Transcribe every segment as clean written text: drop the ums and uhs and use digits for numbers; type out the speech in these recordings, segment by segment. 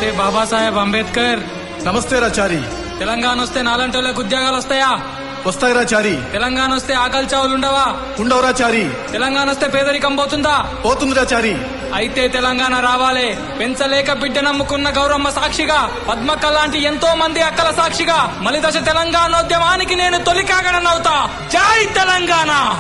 నమస్తే బాబాసాహెబ్ అంబేద్కర్. నమస్తే రాచారి. తెలంగాణ వస్తే నాలంటోళ్ళకి ఉద్యోగాలు వస్తాయా? వస్తాయి రాచారి. తెలంగాణ వస్తే ఆకలి చావులు ఉండవా? ఉండవు రాచారి. తెలంగాణ వస్తే పేదరికం పోతుందా? పోతుంది రాచారి. అయితే తెలంగాణ రావాలే. పెంచలేక బిడ్డ నమ్ముకున్న గౌరమ్మ సాక్షిగా, పద్మక్క లాంటి ఎంతో మంది అక్కల సాక్షిగా మలిదశ తెలంగాణోద్యమానికి నేను తొలి కాగడనవుతా. జై తెలంగాణ.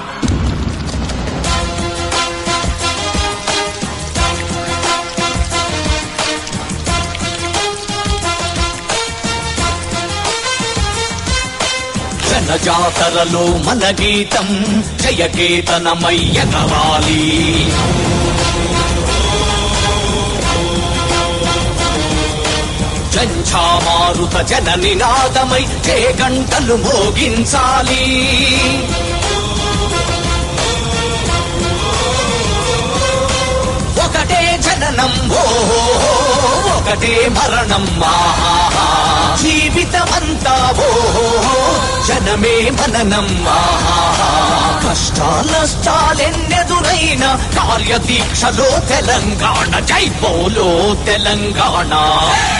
జనజాతరలో మన గీతం జయకేతనమయ్యగవాలి. జంఝామారుత జన నినాదమై జయ గంటలు మోగించాలి. ఒకటే జననం ఓహో, ఒకటే మరణం ఆహా, జీవితమంతా ఓహో జనమే మననం ఆహా. కష్టాలెన్నెదురైన కార్యదీక్షలో తెలంగాణ జై బోలో తెలంగాణ.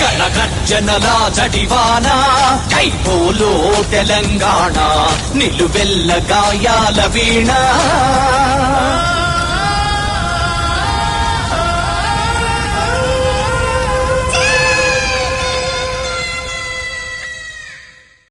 గణగర్జనల జడివాన జై బోలో తెలంగాణ. నిలువెల్ల గాయాల వీణ